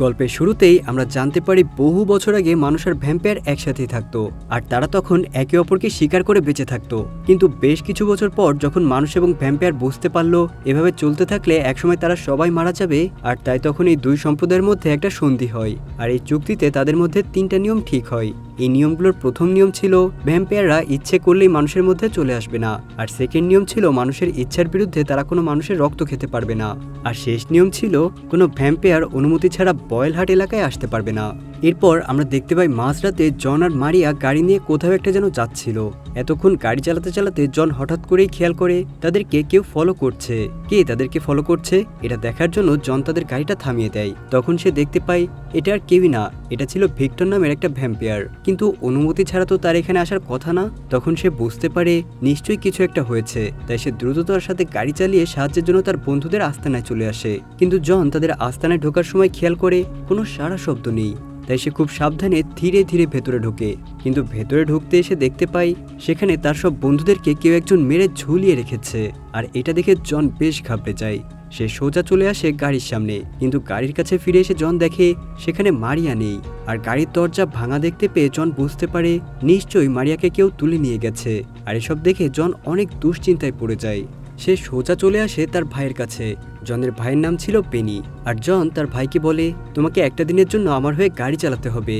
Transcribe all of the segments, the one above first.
গল্পের শুরুতেই আমরা জানতে পারি বহু বছর আগে মানুষ আর ভ্যাম্পায়ার একসাথেই থাকতো আর তারা তখন একে অপরকে শিকার করে বেঁচে থাকতো। কিন্তু বেশ কিছু বছর পর যখন মানুষ এবং ভ্যাম্পায়ার বুঝতে পারলো এভাবে চলতে থাকলে একসময় তারা সবাই মারা যাবে, আর তাই তখন এই দুই সম্প্রদায়ের মধ্যে একটা সন্ধি হয়। আর এই চুক্তিতে তাদের মধ্যে 3টা নিয়ম ঠিক হয়। এই নিয়মগুলোর প্রথম নিয়ম ছিল ভ্যাম্পায়াররা ইচ্ছে করলেই মানুষের মধ্যে চলে আসবে না, আর সেকেন্ড নিয়ম ছিল মানুষের ইচ্ছার বিরুদ্ধে তারা কোনো মানুষের রক্ত খেতে পারবে না, আর শেষ নিয়ম ছিল কোনো ভ্যাম্পায়ার অনুমতি ছাড়া বয়েল হাট এলাকায় আসতে পারবে না। এরপর আমরা দেখতে পাই মাঝরাতে জন আর মারিয়া গাড়ি নিয়ে কোথাও একটা যেন যাচ্ছিল। এতক্ষণ গাড়ি চালাতে চালাতে জন হঠাৎ করেই খেয়াল করে তাদেরকে কেউ ফলো করছে। কে তাদেরকে ফলো করছে এটা দেখার জন্য জন তাদের গাড়িটা থামিয়ে দেয়। তখন সে দেখতে পায় এটা আর কেউই না, এটা ছিল ভিক্টর নামের একটা ভ্যাম্পায়ার। কিন্তু অনুমতি ছাড়া তো তার এখানে আসার কথা না। তখন সে বুঝতে পারে নিশ্চয়ই কিছু একটা হয়েছে, তাই সে দ্রুততার সাথে গাড়ি চালিয়ে সাহায্যের জন্য তার বন্ধুদের আস্তানায় চলে আসে। কিন্তু জন তাদের আস্তানায় ঢোকার সময় খেয়াল করে কোনো সারা শব্দ নেই, তাই সে খুব সাবধানে ধীরে ধীরে ভেতরে ঢোকে। কিন্তু ভেতরে ঢুকতে এসে দেখতে পাই সেখানে তার সব বন্ধুদেরকে কেউ একজন মেরে ঝুলিয়ে রেখেছে। আর এটা দেখে জন বেশ ঘাবড়ে যায়। সে সোজা চলে আসে গাড়ির সামনে, কিন্তু গাড়ির কাছে ফিরে এসে জন দেখে সেখানে মারিয়া নেই। আর গাড়ির দরজা ভাঙা দেখতে পেয়ে জন বুঝতে পারে নিশ্চয়ই মারিয়াকে কেউ তুলে নিয়ে গেছে। আর এসব দেখে জন অনেক দুশ্চিন্তায় পড়ে যায়। সে সোজা চলে আসে তার ভাইয়ের কাছে। জনের ভাইয়ের নাম ছিল পেনি। আর জন তার ভাইকে বলে, তোমাকে একটা দিনের জন্য আমার হয়ে গাড়ি চালাতে হবে।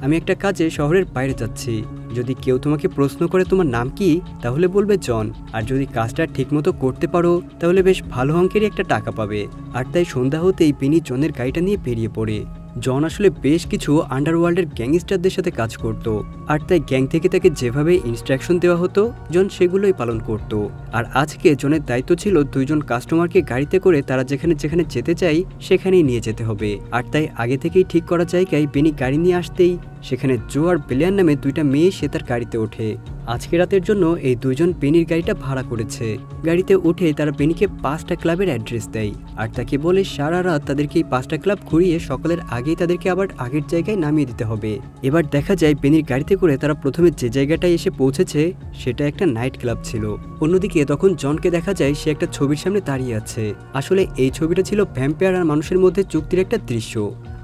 আমি একটা কাজে শহরের বাইরে যাচ্ছি। যদি কেউ তোমাকে প্রশ্ন করে তোমার নাম কি, তাহলে বলবে জন। আর যদি কাজটা ঠিকমতো করতে পারো তাহলে বেশ ভালো অঙ্কেরই একটা টাকা পাবে। আর তাই সন্ধ্যা হতেই পেনি জনের গাড়িটা নিয়ে বেরিয়ে পড়ে। জন আসলে বেশ কিছু আন্ডারওয়ার্ল্ডের গ্যাংস্টারদের সাথে কাজ করত, আর তাই গ্যাং থেকে তাকে যেভাবে ইনস্ট্রাকশন দেওয়া হতো জন সেগুলোই পালন করত। আর আজকে জনের দায়িত্ব ছিল 2জন কাস্টমারকে গাড়িতে করে তারা যেখানে যেখানে যেতে চাই সেখানেই নিয়ে যেতে হবে। আর তাই আগে থেকেই ঠিক করা জায়গায় বেনি গাড়ি নিয়ে আসতেই সেখানে জো আর বেলিয়ার নামে 2টা মেয়ে সে তার গাড়িতে ওঠে। আজকে রাতের জন্য এই 2জন বেনির গাড়িটা ভাড়া করেছে। গাড়িতে উঠে তারা বেনিকে 5টা ক্লাবের অ্যাড্রেস দেয়, আর তাকে বলে সারা রাত তাদেরকে এই 5টা ক্লাব ঘুরিয়ে সকালের আগেই তাদেরকে আবার আগের জায়গায় নামিয়ে দিতে হবে। এবার দেখা যায় বেনির গাড়িতে করে তারা প্রথমে যে জায়গাটায় এসে পৌঁছেছে সেটা একটা নাইট ক্লাব ছিল। অন্যদিকে তখন জনকে দেখা যায় সে একটা ছবির সামনে দাঁড়িয়ে আছে। আসলে এই ছবিটা ছিল ভ্যাম্পায়ার আর মানুষের মধ্যে চুক্তির একটা দৃশ্য।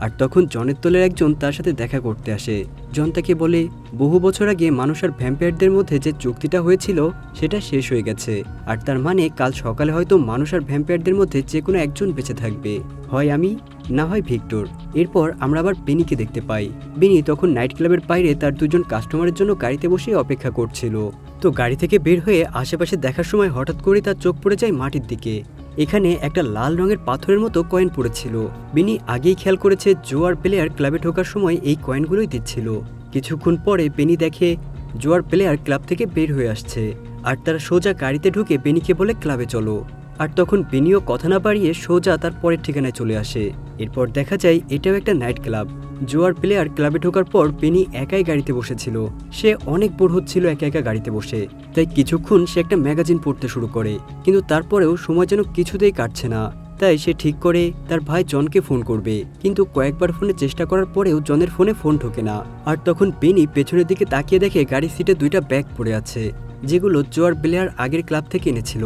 আর তখন জনের দলের একজন তার সাথে দেখা করতে আসে। জন তাকে বলে বহু বছর আগে মানুষ আর ভ্যাম্পায়ারদের মধ্যে যে চুক্তিটা হয়েছিল সেটা শেষ হয়ে গেছে। আর তার মানে কাল সকালে হয়তো মানুষ আর ভ্যাম্পায়ারদের মধ্যে যে কোনো একজন বেঁচে থাকবে, হয় আমি না হয় ভিক্টর। এরপর আমরা আবার বেনিকে দেখতে পাই। বেনি তখন নাইট ক্লাবের বাইরে তার 2জন কাস্টমারের জন্য গাড়িতে বসে অপেক্ষা করছিল। তো গাড়ি থেকে বের হয়ে আশেপাশে দেখার সময় হঠাৎ করে তার চোখ পড়ে যায় মাটির দিকে। এখানে একটা লাল রঙের পাথরের মতো কয়েন পড়েছিল। বেনি আগেই খেয়াল করেছে জো আর প্লেয়ার ক্লাবে ঢোকার সময় এই কয়েনগুলোই দিচ্ছিল। কিছুক্ষণ পরে বেনি দেখে জো আর প্লেয়ার ক্লাব থেকে বের হয়ে আসছে, আর তারা সোজা গাড়িতে ঢুকে বেনিকে বলে ক্লাবে চলো। আর তখন বেনিও কথা না বাড়িয়ে সোজা তার পরের ঠিকানায় চলে আসে। এরপর দেখা যায় এটাও একটা নাইট ক্লাব। জো আর প্লেয়ার ক্লাবে ঢোকার পর বেনি একাই গাড়িতে বসেছিল। সে অনেক বোর হচ্ছিল একা একা গাড়িতে বসে, তাই কিছুক্ষণ সে একটা ম্যাগাজিন পড়তে শুরু করে। কিন্তু তারপরেও সময় যেন কিছুতেই কাটছে না, তাই সে ঠিক করে তার ভাই জনকে ফোন করবে। কিন্তু কয়েকবার ফোনে চেষ্টা করার পরেও জনের ফোনে ফোন ঢোকে না। আর তখন বেনি পেছনের দিকে তাকিয়ে দেখে গাড়ির সিটে 2টা ব্যাগ পড়ে আছে, যেগুলো জো আর প্লেয়ার আগের ক্লাব থেকে এনেছিল।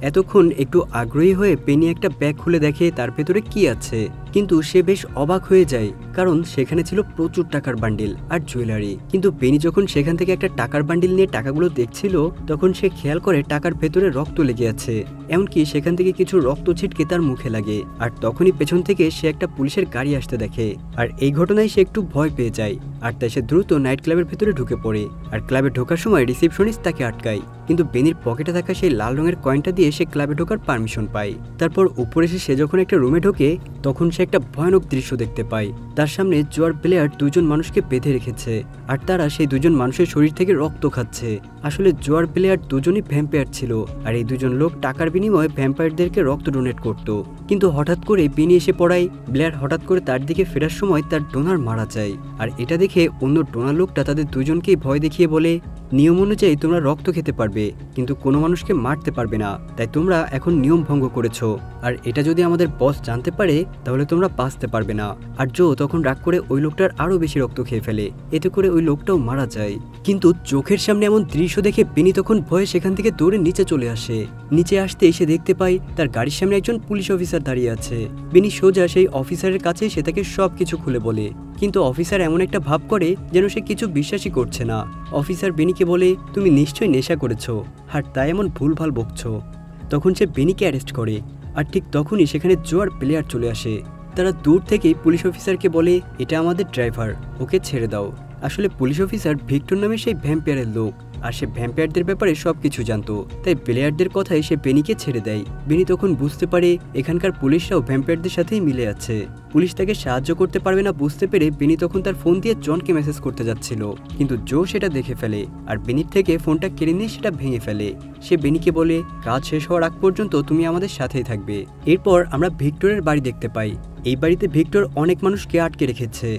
এতক্ষণ একটু আগ্রহী হয়ে বেনি একটা ব্যাগ খুলে দেখে তার ভেতরে কি আছে, কিন্তু সে বেশ অবাক হয়ে যায়, কারণ সেখানে ছিল প্রচুর টাকার বান্ডিল আর জুয়েলারি। কিন্তু বেনি যখন সেখান থেকে একটা টাকার বান্ডিল নিয়ে টাকাগুলো দেখছিল তখন সে খেয়াল করে টাকার ভেতরে রক্ত লেগে আছে, এমনকি সেখান থেকে কিছু রক্ত ছিটকে তার মুখে লাগে। আর তখনই পেছন থেকে সে একটা পুলিশের গাড়ি আসতে দেখে, আর এই ঘটনায় সে একটু ভয় পেয়ে যায়। আর তাই সে দ্রুত নাইট ক্লাবের ভেতরে ঢুকে পড়ে। আর ক্লাবে ঢোকার সময় রিসেপশনিস্ট তাকে আটকায়, কিন্তু বেনির পকেটে থাকা সেই লাল রঙের কয়েনটা দিয়ে সে ক্লাবে ঢোকার পারমিশন পায়। তারপর উপরে এসে সে যখন একটা রুমে ঢোকে তখন সে একটা ভয়ানক দৃশ্য দেখতে পায়। তার সামনে জো আর প্লেয়ার 2জন মানুষকে বেঁধে রেখেছে, আর তারা সেই 2জন মানুষের শরীর থেকে রক্ত খাচ্ছে। আসলে জো আর প্লেয়ার 2জনই ভ্যাম্পায়ার ছিল, আর এই 2জন লোক টাকার বিনিময়ে ভ্যাম্পায়ারদেরকে রক্ত ডোনেট করত। কিন্তু হঠাৎ করে বেনি এসে পড়ায় ব্লেয়ার হঠাৎ করে তার দিকে ফেরার সময় তার ডোনার মারা যায়। আর এটা দেখে অন্য ডোনার লোকটা তাদের 2জনকেই ভয় দেখিয়ে বলে নিয়ম অনুযায়ী তোমরা রক্ত খেতে পারবে, কিন্তু কোনো মানুষকে মারতে পারবে না। তাই তোমরা এখন নিয়ম ভঙ্গ করেছো, আর এটা যদি আমাদের বস জানতে পারে তাহলে তোমরা বাঁচতে পারবে না। আর জো তখন রাগ করে ওই লোকটার আরো বেশি রক্ত খেয়ে ফেলে, এতে করে ওই লোকটাও মারা যায়। কিন্তু চোখের সামনে এমন দৃশ্য দেখে বেনি তখন ভয়ে সেখান থেকে দৌড়ে নিচে চলে আসে। নিচে আসতে এসে দেখতে পায় তার গাড়ির সামনে একজন পুলিশ অফিসার দাঁড়িয়ে আছে। বেনি সোজা সেই অফিসারের কাছে সে তাকে সবকিছু খুলে বলে, কিন্তু অফিসার এমন একটা ভাব করে যেন সে কিছু বিশ্বাসই করছে না। অফিসার বেনিকে বলে, তুমি নিশ্চয়ই নেশা করেছো আর তাই এমন ভুলভাল বকছো। তখন সে বেনিকে অ্যারেস্ট করে, আর ঠিক তখনই সেখানে জো আর প্লেয়ার চলে আসে। তারা দূর থেকেই পুলিশ অফিসারকে বলে, এটা আমাদের ড্রাইভার, ওকে ছেড়ে দাও। আসলে পুলিশ অফিসার ভিক্টর নামে সেই ভ্যাম্পায়ারের লোক, আর সে ভ্যাম্পায়ারদের ব্যাপারে সবকিছু জানতো। তাই প্লেয়ারদের কথায় সে বেনিকে ছেড়ে দেয়। বেনি তখন বুঝতে পারে এখানকার পুলিশরাও ভ্যাম্পায়ারদের সাথেই মিলে আছে। পুলিশ তাকে সাহায্য করতে পারবে না বুঝতে পেরে বেনি তখন তার ফোন দিয়ে জনকে মেসেজ করতে যাচ্ছিল, কিন্তু জো সেটা দেখে ফেলে আর বেনির থেকে ফোনটা কেড়ে নিয়ে সেটা ভেঙে ফেলে। সে বেনিকে বলে, কাজ শেষ হওয়ার আগ পর্যন্ত তুমি আমাদের সাথেই থাকবে। এরপর আমরা ভিক্টরের বাড়ি দেখতে পাই। এই বাড়িতে ভিক্টর অনেক মানুষকে আটকে রেখেছে,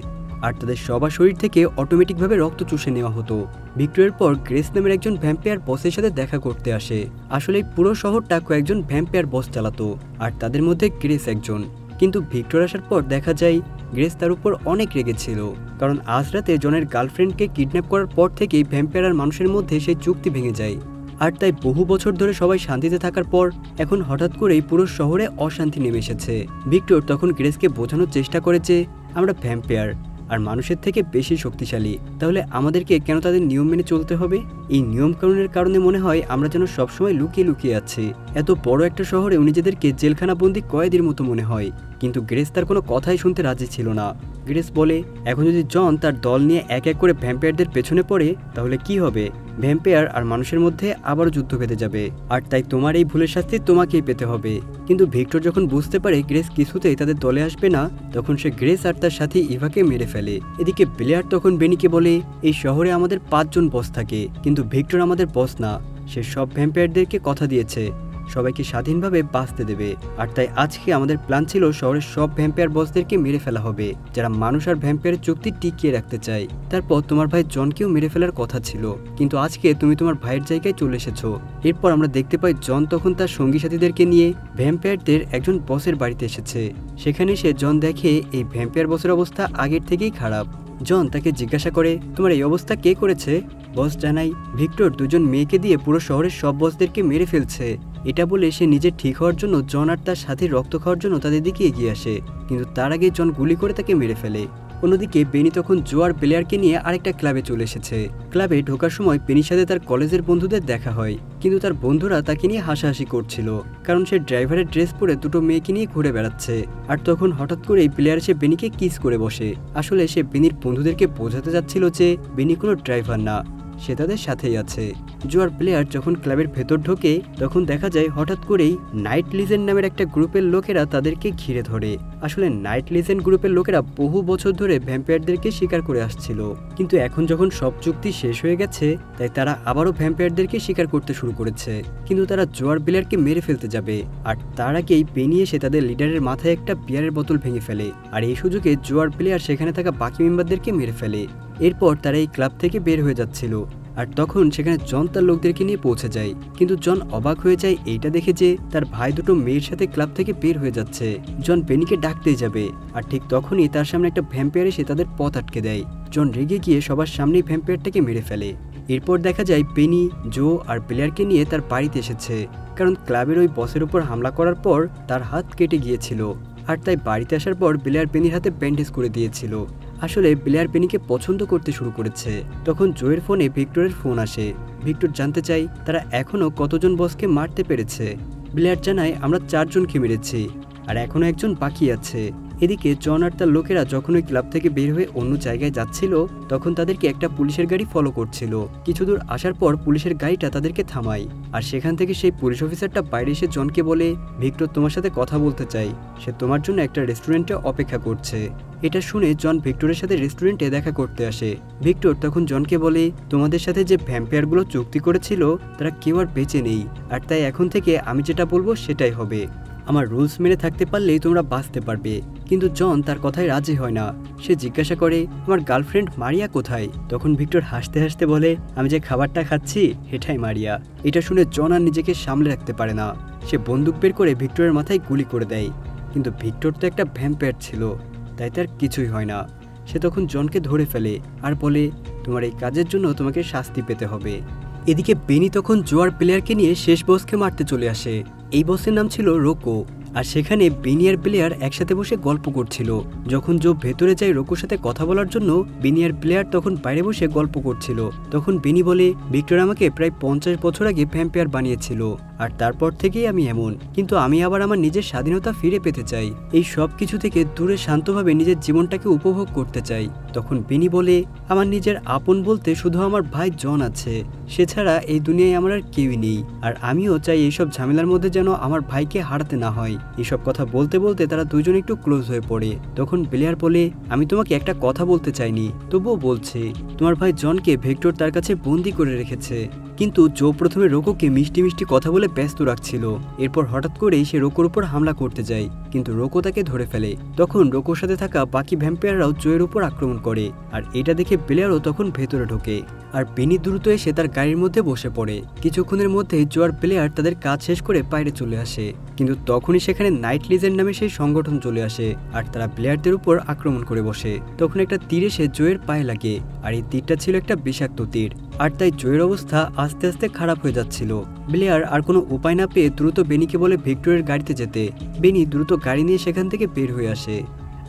আর তাদের সবার শরীর থেকে অটোমেটিকভাবে রক্ত চুষে নেওয়া হতো। ভিক্টরের পর গ্রেস নামের একজন ভ্যাম্পায়ার বসের সাথে দেখা করতে আসে। আসলে পুরো শহরটা কয়েকজন ভ্যাম্পায়ার বস চালাতো, আর তাদের মধ্যে গ্রেস একজন। কিন্তু ভিক্টর আসার পর দেখা যায় গ্রেস তার উপর অনেক রেগেছিল, কারণ আজ রাতে জনের গার্লফ্রেন্ডকে কিডন্যাপ করার পর থেকেই ভ্যাম্পায়ার আর মানুষের মধ্যে সেই চুক্তি ভেঙে যায়। আর তাই বহু বছর ধরে সবাই শান্তিতে থাকার পর এখন হঠাৎ করেই পুরো শহরে অশান্তি নেমে এসেছে। ভিক্টর তখন গ্রেসকে বোঝানোর চেষ্টা করে যে আমরা ভ্যাম্পায়ার আর মানুষের থেকে বেশি শক্তিশালী, তাহলে আমাদেরকে কেন তাদের নিয়ম মেনে চলতে হবে? এই নিয়ম কানুনের কারণে মনে হয় আমরা যেন সবসময় লুকিয়ে লুকিয়ে আছি। এত বড় একটা শহরেও নিজেদেরকে জেলখানা বন্দি কয়েদির মতো মনে হয়। কিন্তু গ্রেস তার কোনো কথাই শুনতে রাজি ছিল না। গ্রেস বলে, এখন যদি জন তার দল নিয়ে এক এক করে ভ্যাম্পায়ারদের পেছনে পড়ে তাহলে কি হবে? ভ্যাম্পায়ার আর মানুষের মধ্যে আবারও যুদ্ধ বেঁধে যাবে, আর তাই তোমার এই ভুলের শাস্তি তোমাকেই পেতে হবে। কিন্তু ভিক্টর যখন বুঝতে পারে গ্রেস কিছুতেই তাদের দলে আসবে না, তখন সে গ্রেস আর তার সাথী ইভাকে মেরে ফেলে। এদিকে প্লেয়ার তখন বেনিকে বলে, এই শহরে আমাদের 5 জন বস থাকে, কিন্তু ভিক্টর আমাদের বস না। সে সব ভ্যাম্পায়ারদেরকে কথা দিয়েছে সবাইকে স্বাধীনভাবে বাঁচতে দেবে, আর তাই আজকে আমাদের প্ল্যান ছিল শহরের সব ভ্যাম্পায়ার বসদেরকে মেরে ফেলা হবে যারা মানুষ আর ভ্যাম্পায়ারের চুক্তি টিকিয়ে রাখতে চায়। তারপর তোমার ভাই জনকেও মেরে ফেলার কথা ছিল, কিন্তু আজকে তুমি তোমার ভাইয়ের জায়গায় চলে এসেছো। এরপর আমরা দেখতে পাই জন তখন তার সঙ্গী সাথীদেরকে নিয়ে ভ্যাম্পায়ারদের একজন বসের বাড়িতে এসেছে। সেখানে সে জন দেখে এই ভ্যাম্পায়ার বসের অবস্থা আগের থেকেই খারাপ। জন তাকে জিজ্ঞাসা করে, তোমার এই অবস্থা কে করেছে? বস জানাই, ভিক্টর 2 জন মেয়েকে দিয়ে পুরো শহরের সব বসদেরকে মেরে ফেলছে। এটা বলে সে নিজে ঠিক হওয়ার জন্য জন আর তার সাথে রক্ত খাওয়ার জন্য তাদের দিকে এগিয়ে আসে, কিন্তু তার আগে জন গুলি করে তাকে মেরে ফেলে। অন্যদিকে বেনি তখন জো আর প্লেয়ারকে নিয়ে আরেকটা ক্লাবে চলে এসেছে। ক্লাবে ঢোকার সময় বেনির সাথে তার কলেজের বন্ধুদের দেখা হয়, কিন্তু তার বন্ধুরা তাকে নিয়ে হাসাহাসি করছিল, কারণ সে ড্রাইভারের ড্রেস পরে 2টো মেয়েকে নিয়ে ঘুরে বেড়াচ্ছে। আর তখন হঠাৎ করেই প্লেয়ার এসে বেনিকে কিস করে বসে। আসলে সে বেনির বন্ধুদেরকে বোঝাতে যাচ্ছিল যে বেনি কোনো ড্রাইভার না, সে তাদের সাথেই আছে। জো আর প্লেয়ার যখন ক্লাবের ভেতর ঢোকে তখন দেখা যায় হঠাৎ করেই নাইট লিজেন্ড নামের একটা গ্রুপের লোকেরা তাদেরকে ঘিরে ধরে। আসলে নাইট লিজেন্ড গ্রুপের লোকেরা বহু বছর ধরে ভ্যাম্পায়ারদেরকে শিকার করে আসছিল, কিন্তু এখন যখন সব চুক্তি শেষ হয়ে গেছে তাই তারা আবারও ভ্যাম্পায়ারদেরকে শিকার করতে শুরু করেছে। কিন্তু তারা জো আর প্লেয়ারকে মেরে ফেলতে যাবে, আর তার আগেই বেনি এসে তাদের লিডারের মাথায় একটা বিয়ারের বোতল ভেঙে ফেলে, আর এই সুযোগে জো আর প্লেয়ার সেখানে থাকা বাকি মেম্বারদেরকে মেরে ফেলে। এরপর তারা এই ক্লাব থেকে বের হয়ে যাচ্ছিল, আর তখন সেখানে জন তার লোকদেরকে নিয়ে পৌঁছে যায়। কিন্তু জন অবাক হয়ে যায় এইটা দেখে যে তার ভাই 2টো মেয়ের সাথে ক্লাব থেকে বের হয়ে যাচ্ছে। জন বেনিকে ডাকতেই যাবে, আর ঠিক তখনই তার সামনে একটা ভ্যাম্পায়ার এসে তাদের পথ আটকে দেয়। জন রেগে গিয়ে সবার সামনেই ভ্যাম্পায়ারটাকে মেরে ফেলে। এরপর দেখা যায় বেনি জো আর প্লেয়ারকে নিয়ে তার বাড়িতে এসেছে, কারণ ক্লাবের ওই বসের উপর হামলা করার পর তার হাত কেটে গিয়েছিল, আর তাই বাড়িতে আসার পর প্লেয়ার বেনির হাতে ব্যান্ডেজ করে দিয়েছিল। আসলে প্লেয়ার বেনিকে পছন্দ করতে শুরু করেছে। তখন জোয়ের ফোনে ভিক্টরের ফোন আসে। ভিক্টর জানতে চাই তারা এখনও কতজন বসকে মারতে পেরেছে। প্লেয়ার জানায়, আমরা 4 জনকে মেরেছি, আর এখনও একজন বাকি আছে। এদিকে জন আর তার লোকেরা যখন ওই ক্লাব থেকে বের হয়ে অন্য জায়গায় যাচ্ছিল তখন তাদেরকে একটা পুলিশের গাড়ি ফলো করছিল। কিছু দূর আসার পর পুলিশের গাড়িটা তাদেরকে থামায়, আর সেখান থেকে সেই পুলিশ অফিসারটা বাইরে এসে জনকে বলে, ভিক্টর তোমার সাথে কথা বলতে চাই, সে তোমার জন্য একটা রেস্টুরেন্টে অপেক্ষা করছে। এটা শুনে জন ভিক্টরের সাথে রেস্টুরেন্টে দেখা করতে আসে। ভিক্টর তখন জনকে বলে, তোমাদের সাথে যে ভ্যাম্পায়ারগুলো চুক্তি করেছিল তারা কেউ আর বেঁচে নেই, আর তাই এখন থেকে আমি যেটা বলবো সেটাই হবে। আমার রুলস মেনে থাকতে পারলেই তোমরা বাঁচতে পারবে। কিন্তু জন তার কথায় রাজি হয় না। সে জিজ্ঞাসা করে, আমার গার্লফ্রেন্ড মারিয়া কোথায়? তখন ভিক্টর হাসতে হাসতে বলে, আমি যে খাবারটা খাচ্ছি এটাই মারিয়া। এটা শুনে জন আর নিজেকে সামলে রাখতে পারে না। সে বন্দুক বের করে ভিক্টরের মাথায় গুলি করে দেয়। কিন্তু ভিক্টর তো একটা ভ্যাম্পায়ার ছিল, তাই তার কিছুই হয় না। সে তখন জনকে ধরে ফেলে আর বলে, তোমার এই কাজের জন্য তোমাকে শাস্তি পেতে হবে। এদিকে বেনি তখন জুয়ার প্লেয়ারকে নিয়ে শেষ বসকে মারতে চলে আসে। এই বসের নাম ছিল রোকো। আর সেখানে বেনি আর প্লেয়ার একসাথে বসে গল্প করছিল। যখন জো ভেতরে যায় রোকোর সাথে কথা বলার জন্য, বেনি আর প্লেয়ার তখন বাইরে বসে গল্প করছিল। তখন বেনি বলে, ভিক্টর আমাকে প্রায় 50 বছর আগে ভ্যাম্পায়ার বানিয়েছিল, আর তারপর থেকেই আমি এমন। কিন্তু আমি আবার আমার নিজের স্বাধীনতা ফিরে পেতে চাই। এই সব কিছু থেকে দূরে শান্তভাবে নিজের জীবনটাকে উপভোগ করতে চাই। তখন বেনি বলে, আমার নিজের আপন বলতে শুধু আমার ভাই জন আছে। সে ছাড়া এই দুনিয়ায় আমার আর কেউই নেই। আর আমিও চাই এইসব ঝামেলার মধ্যে যেন আমার ভাইকে হারাতে না হয়। এসব কথা বলতে বলতে তারা দুজন একটু ক্লোজ হয়ে পড়ে। তখন প্লেয়ার বলে, আমি তোমাকে একটা কথা বলতে চাইনি, তবুও বলছি। তোমার ভাই জনকে ভিক্টর তার কাছে বন্দি করে রেখেছে। কিন্তু জো প্রথমে রোকোকে মিষ্টি মিষ্টি কথা বলে ব্যস্ত রাখছিল। এরপর হঠাৎ করেই সে রোকোর উপর হামলা করতে যায়, কিন্তু রোকো তাকে ধরে ফেলে। তখন রোকোর সাথে থাকা বাকি ভ্যাম্পায়াররাও জোয়ের উপর আক্রমণ করে। আর এটা দেখে প্লেয়ারও তখন ভেতরে ঢোকে। আর বেনি দ্রুত এসে তার গাড়ির মধ্যে বসে পড়ে। কিছুক্ষণের মধ্যে জোয়ার প্লেয়ার তাদের কাজ শেষ করে বাইরে চলে আসে। কিন্তু তখনই সেখানে নাইট লিজেন্ড নামে সেই সংগঠন চলে আসে, আর তারা প্লেয়ারদের উপর আক্রমণ করে বসে। তখন একটা তীর এসে জোয়ের পায়ে লাগে, আর এই তীরটা ছিল একটা বিষাক্ত তীর। আর তাই জোয়ের অবস্থা আস্তে আস্তে খারাপ হয়ে যাচ্ছিল। প্লেয়ার আর কোনো উপায় না পেয়ে দ্রুত বেনিকে বলে ভিক্টরের গাড়িতে যেতে। বেনি দ্রুত গাড়ি নিয়ে সেখান থেকে বের হয়ে আসে।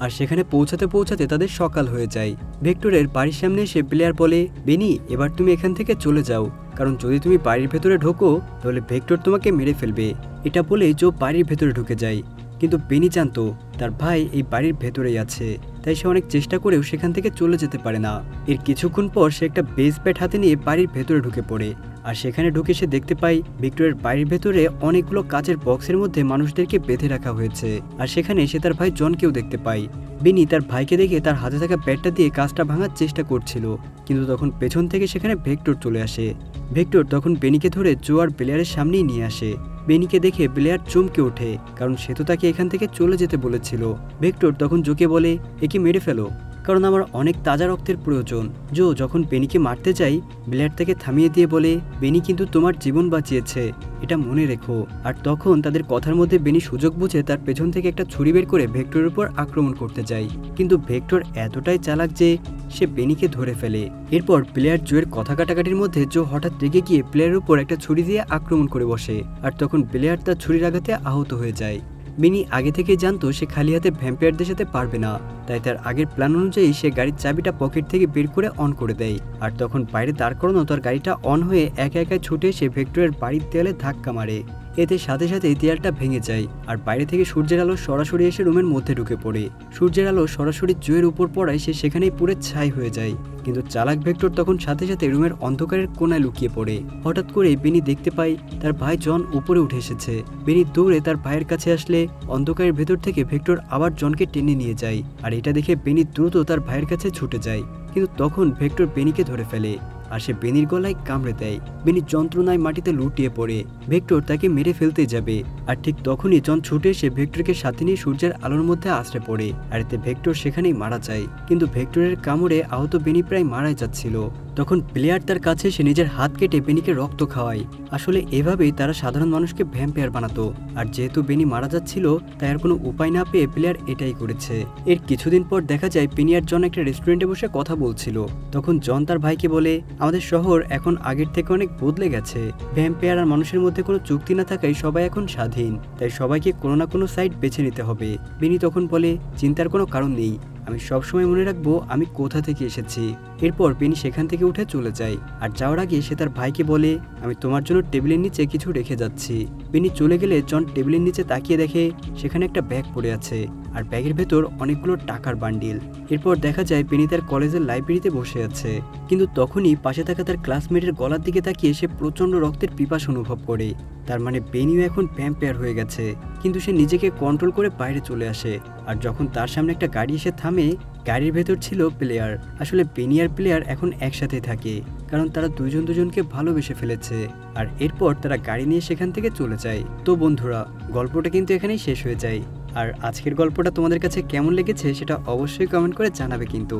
আর সেখানে পৌঁছাতে পৌঁছাতে তাদের সকাল হয়ে যায়। ভিক্টরের বাড়ির সামনে এসে প্লেয়ার বলে, বেনি এবার তুমি এখান থেকে চলে যাও, কারণ যদি তুমি বাড়ির ভেতরে ঢোকো তাহলে ভিক্টর তোমাকে মেরে ফেলবে। এটা বলে জো বাড়ির ভেতরে ঢুকে যায়। কিন্তু বেনি জানতো তার ভাই এই বাড়ির ভেতরেই আছে, তাই সে অনেক চেষ্টা করেও সেখান থেকে চলে যেতে পারে না। এর কিছুক্ষণ পর সে একটা বেস ব্যাট হাতে নিয়ে বাড়ির ভেতরে ঢুকে পড়ে। আর সেখানে ঢুকে সে দেখতে পায় ভিক্টরের বাড়ির ভেতরে অনেকগুলো কাচের বক্সের মধ্যে মানুষদেরকে বেঁধে রাখা হয়েছে। আর সেখানে সে তার ভাই জনকেও দেখতে পায়। বেনি তার ভাইকে দেখে তার হাতে থাকা ব্যাটটা দিয়ে কাজটা ভাঙার চেষ্টা করছিল, কিন্তু তখন পেছন থেকে সেখানে ভিক্টর চলে আসে। ভিক্টর তখন বেনিকে ধরে জো আর প্লেয়ারের সামনেই নিয়ে আসে। বেনিকে দেখে প্লেয়ার চমকে ওঠে, কারণ সে তো তাকে এখান থেকে চলে যেতে বলেছিল। ভিক্টর তখন জোকে বলে, একে মেরে ফেলো, কারণ আমার অনেক তাজা রক্তের প্রয়োজন। জো যখন বেনিকে মারতে যায়, ব্লেয়ার তাকে থামিয়ে দিয়ে বলে, বেনি কিন্তু তোমার জীবন বাঁচিয়েছে, এটা মনে রেখো। আর তখন তাদের কথার মধ্যে বেনি সুযোগ বুঝে তার পেছন থেকে একটা ছুরি বের করে ভিক্টরের উপর আক্রমণ করতে যায়। কিন্তু ভিক্টর এতটাই চালাক যে সে বেনিকে ধরে ফেলে। এরপর প্লেয়ার জোয়ের কথা কাটাকাটির মধ্যে জো হঠাৎ রেগে গিয়ে প্লেয়ারের উপর একটা ছুরি দিয়ে আক্রমণ করে বসে। আর তখন প্লেয়ার তার ছুরির আঘাতে আহত হয়ে যায়। বেনি আগে থেকে জানতো সে খালি হাতে ভ্যাম্পায়ারদের সাথে পারবে না, তাই তার আগের প্ল্যান অনুযায়ী সে গাড়ির চাবিটা পকেট থেকে বের করে অন করে দেয়। আর তখন বাইরে দাঁড় করানো তার গাড়িটা অন হয়ে একা একা ছুটে এসে ভিক্টরের বাড়ির দেয়ালে ধাক্কা মারে। এতে সাথে সাথে দেয়ালটা ভেঙে যায়। আর বাইরে থেকে সূর্যের আলো সরাসরি এসে রুমের মধ্যে ঢুকে পড়ে। সূর্যের আলো সরাসরি জোয়ের উপর পড়ায় সে সেখানেই পুরো ছাই হয়ে যায়। কিন্তু চালাক ভিক্টর তখন সাথে সাথে রুমের অন্ধকারের কোণায় লুকিয়ে পড়ে। হঠাৎ করে বেনি দেখতে পায় তার ভাই জন উপরে উঠে এসেছে। বেনি দৌড়ে তার ভাইয়ের কাছে আসলে অন্ধকারের ভেতর থেকে ভিক্টর আবার জনকে টেনে নিয়ে যায়। আর এটা দেখে বেনি দ্রুত তার ভাইয়ের কাছে ছুটে যায়, কিন্তু তখন ভিক্টর বেনিকে ধরে ফেলে। আর সে বেনির গলায় কামড়ে দেয়। বেনি যন্ত্রণায় মাটিতে লুটিয়ে পড়ে। ভিক্টর তাকে মেরে ফেলতে যাবে, আর ঠিক তখনই জন ছুটে এসে ভিক্টরকে সাথে নিয়ে সূর্যের আলোর মধ্যে আশ্রে পড়ে। আর এতে ভিক্টর সেখানেই মারা যায়। কিন্তু ভিক্টরের কামড়ে আহত বেনি প্রায় মারাই যাচ্ছিল। তখন প্লেয়ার তার কাছে সে নিজের হাত কেটে বেনিকে রক্ত খাওয়ায়। আসলে এভাবেই তারা সাধারণ মানুষকে ভ্যাম্পায়ার বানাতো। আর যেহেতু বেনি মারা যাচ্ছিল, তাই আর কোনো উপায় না পেয়ে প্লেয়ার এটাই করেছে। এর কিছুদিন পর দেখা যায় বেনি আর জন একটা রেস্টুরেন্টে বসে কথা বলছিল। তখন জন তার ভাইকে বলে, আমাদের শহর এখন আগের থেকে অনেক বদলে গেছে। ভ্যাম্পায়ার আর মানুষের মধ্যে কোনো চুক্তি না থাকায় সবাই এখন স্বাধীন, তাই সবাইকে কোনো না কোনো সাইড বেছে নিতে হবে। বেনি তখন বলে, চিন্তার কোনো কারণ নেই, আমি সবসময় মনে রাখবো আমি কোথা থেকে এসেছি। এরপর বেনি সেখান থেকে উঠে চলে যায়। আর যাওয়ার আগে সে তার ভাইকে বলে, আমি তোমার জন্য টেবিলের নিচে কিছু রেখে যাচ্ছি। বেনি চলে গেলে জন টেবিলের নিচে তাকিয়ে দেখে সেখানে একটা ব্যাগ পড়ে আছে, আর ব্যাগের ভেতর অনেকগুলো টাকার বান্ডিল। এরপর দেখা যায় বেনি তার কলেজের লাইব্রেরিতে বসে আছে। কিন্তু তখনই পাশে থাকা তার ক্লাসমেটের গলার দিকে তাকিয়ে সে প্রচন্ড রক্তের পিপাস অনুভব করে। তার মানে বেনিও এখন ভ্যাম্পায়ার হয়ে গেছে। কিন্তু সে নিজেকে কন্ট্রোল করে বাইরে চলে আসে। আর যখন তার সামনে একটা গাড়ি এসে থামে, গাড়ির ভেতর ছিল প্লেয়ার। আসলে বেনি আর প্লেয়ার এখন একসাথে থাকে, কারণ তারা দুজন দুজনকে ভালোবেসে ফেলেছে। আর এরপর তারা গাড়ি নিয়ে সেখান থেকে চলে যায়। তো বন্ধুরা, গল্পটা কিন্তু এখানেই শেষ হয়ে যায়। আর আজকের গল্পটা তোমাদের কাছে কেমন লেগেছে সেটা অবশ্যই কমেন্ট করে জানাবে কিন্তু।